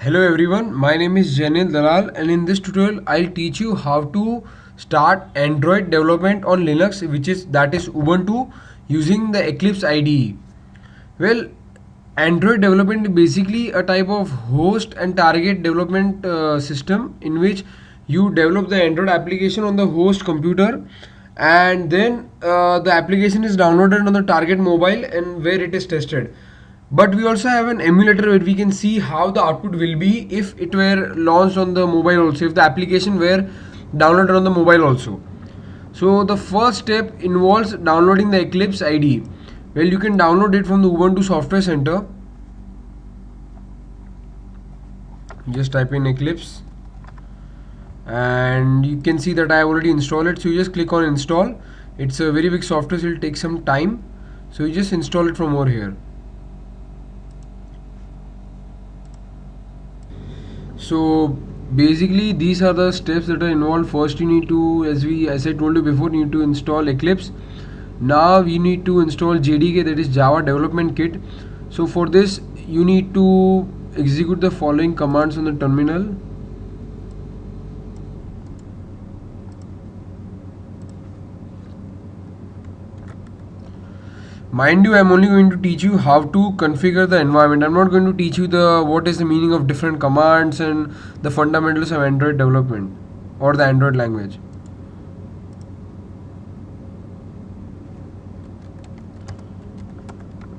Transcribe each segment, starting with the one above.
Hello everyone, my name is Janil Dalal and in this tutorial I'll teach you how to start Android development on Linux that is Ubuntu using the Eclipse IDE. Well, Android development is basically a type of host and target development system in which you develop the Android application on the host computer and then the application is downloaded on the target mobile and where it is tested. But we also have an emulator where we can see how the output will be if it were launched on the mobile also, if the application were downloaded on the mobile also. So the first step involves downloading the Eclipse IDE. Well, you can download it from the Ubuntu Software Center. Just type in Eclipse and you can see that I have already installed it. So you just click on install. It's a very big software, so it will take some time. So you just install it from over here. So basically these are the steps that are involved. First you need to, as I told you before, you need to install Eclipse. Now we need to install JDK, that is Java Development Kit. So for this you need to execute the following commands on the terminal. Mind you, I'm only going to teach you how to configure the environment. I'm not going to teach you what is the meaning of different commands and the fundamentals of Android development or the Android language.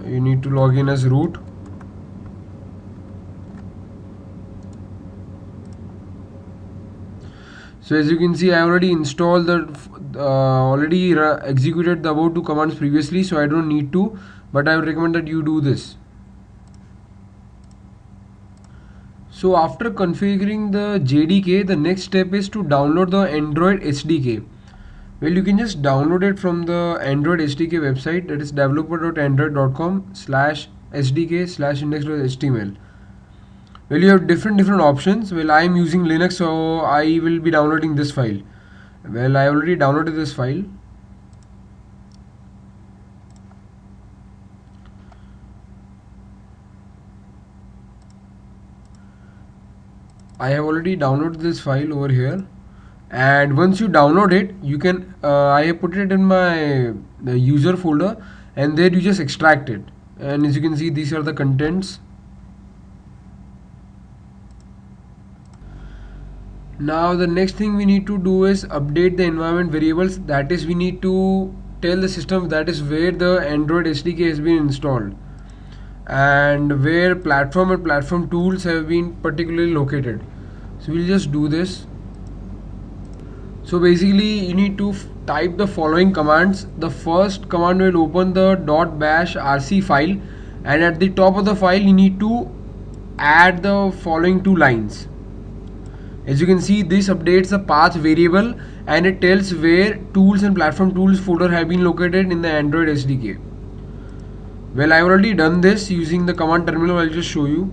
You need to log in as root. So as you can see, I already installed executed the above two commands previously, so I don't need to, but I would recommend that you do this. So after configuring the JDK, the next step is to download the Android SDK. Well, you can just download it from the Android SDK website, that is developer.android.com/sdk/index.html. Well, you have different options. Well, I am using Linux, so I will be downloading this file. Well, I already downloaded this file. I have already downloaded this file over here, and once you download it, you can I have put it in my user folder, and there you just extract it. And as you can see, these are the contents. Now the next thing we need to do is update the environment variables. That is, we need to tell the system that is where the Android SDK has been installed and where platform and platform tools have been particularly located. So we'll just do this. So basically you need to type the following commands. The first command will open the .bash rc file, and at the top of the file you need to add the following two lines. As you can see, this updates the path variable and it tells where tools and platform tools folder have been located in the Android SDK. Well, I've already done this using the command terminal. I'll just show you.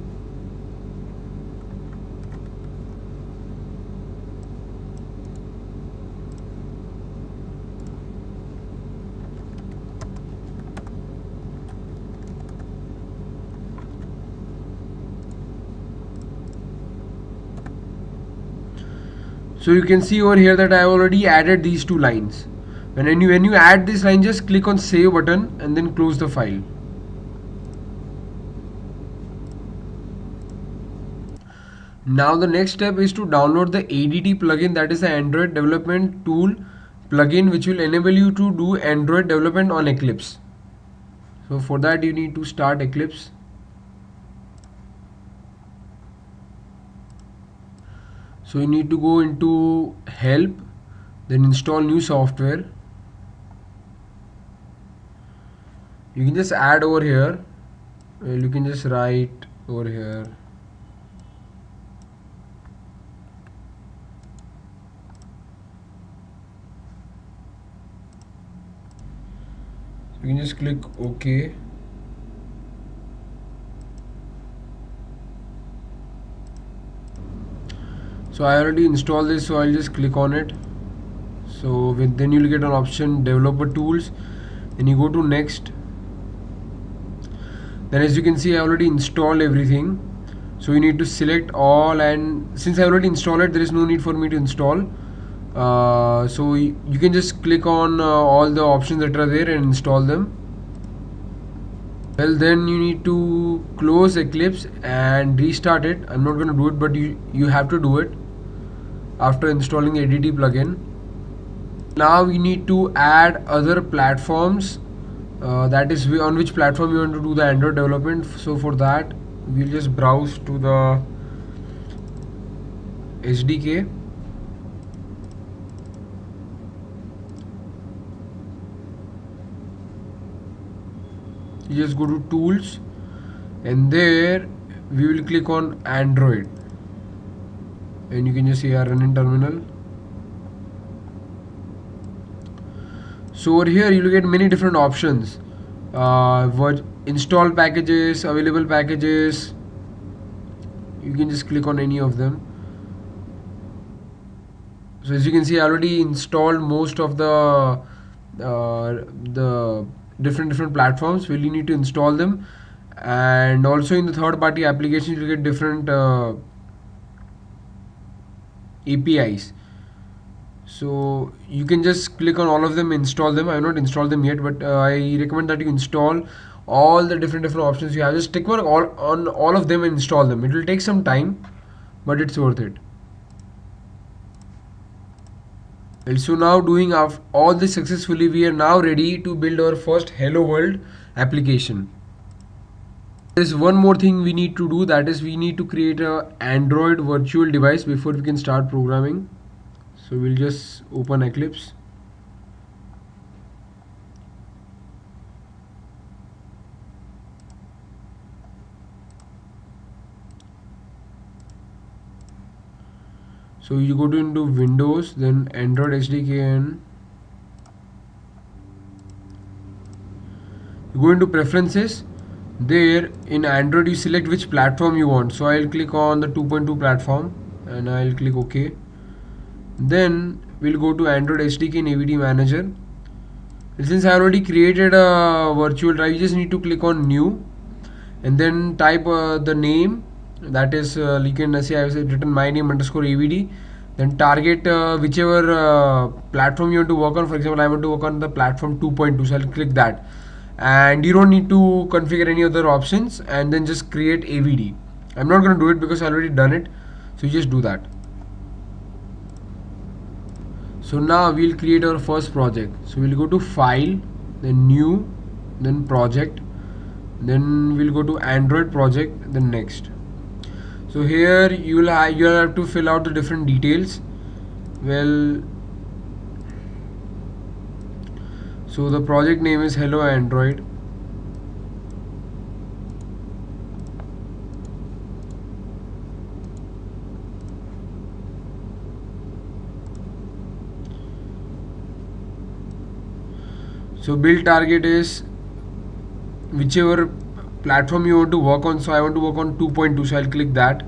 So you can see over here that I have already added these two lines. When you add this line, just click on save button and then close the file. Now the next step is to download the Adt plugin, that is the Android development tool plugin, which will enable you to do Android development on Eclipse. So for that you need to start Eclipse. So you need to go into help, then install new software. You can just add over here. Well, you can just write over here. You can just click OK. So I already installed this, so I'll just click on it. So then you'll get an option developer tools, then you go to next. Then as you can see, I already installed everything. So you need to select all, and since I already installed it, there is no need for me to install. So you can just click on all the options that are there and install them. Well, then you need to close Eclipse and restart it. I'm not going to do it, but you have to do it after installing the Adt plugin. Now you need to add other platforms, that is on which platform you want to do the Android development. So for that, we'll just browse to the SDK. You just go to tools, and there we will click on Android, and you can just see our run in terminal. So over here you will get many different options, what install packages, available packages. You can just click on any of them. So as you can see, I already installed most of the different platforms. Well, you need to install them, and also in the third party applications you get different APIs. So you can just click on all of them, install them. I have not installed them yet, but I recommend that you install all the different options you have. Just click on all of them and install them. It will take some time, but it's worth it. And so now doing all this successfully, we are now ready to build our first Hello World application. There's one more thing we need to do, that is we need to create a Android virtual device before we can start programming. So we'll just open Eclipse. So you go to into Windows, then Android SDK, and you go into preferences. There in Android you select which platform you want. So I'll click on the 2.2 platform and I'll click OK. Then we'll go to Android SDK and AVD manager. And since I already created a virtual drive, you just need to click on new and then type the name, that is you can say I have written my name underscore AVD. Then target whichever platform you want to work on. For example, I want to work on the platform 2.2, so I'll click that. And you don't need to configure any other options, and then just create AVD. I'm not going to do it because I already done it, so you just do that. So now we'll create our first project. So we'll go to file, then new, then project, then we'll go to Android project, then next. So here you'll have to fill out the different details. Well, so the project name is Hello Android. So build target is whichever platform you want to work on. So I want to work on 2.2, so I'll click that.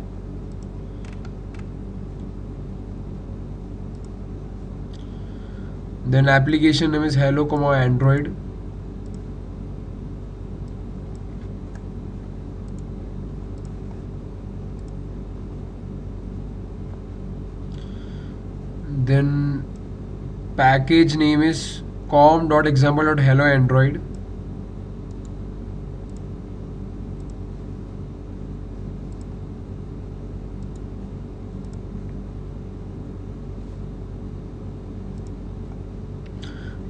Then application name is Hello, Android. Then package name is com.example.hello Android.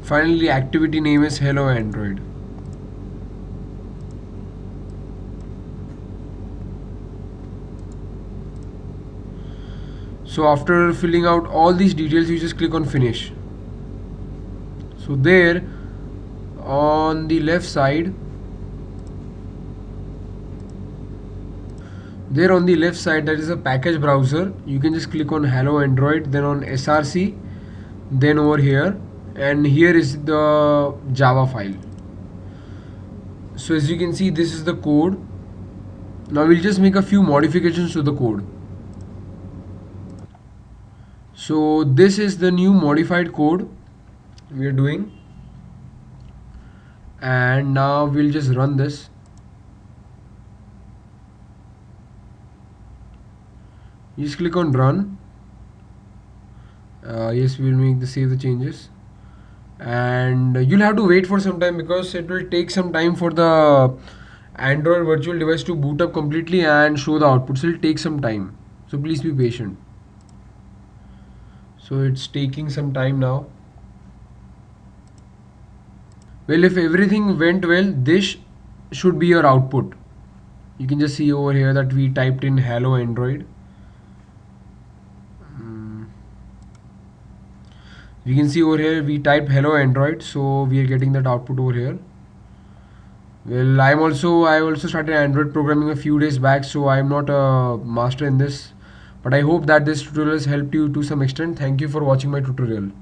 Finally, activity name is Hello Android. So after filling out all these details, you just click on finish. So there on the left side, that is a package browser. You can just click on Hello Android, then on src, then over here, and here is the Java file. So as you can see, this is the code. Now we'll just make a few modifications to the code. So this is the new modified code we are doing, and now we'll just run this. You just click on run. Yes, we will make the save the changes, and you'll have to wait for some time because it will take some time for the Android virtual device to boot up completely and show the output. So it'll take some time. So please be patient. So it's taking some time now. Well, if everything went well, this should be your output. You can just see over here that we typed in hello Android. You can see over here we typed hello Android, so we are getting that output over here. Well, I also started Android programming a few days back, so I'm not a master in this, but I hope that this tutorial has helped you to some extent. Thank you for watching my tutorial.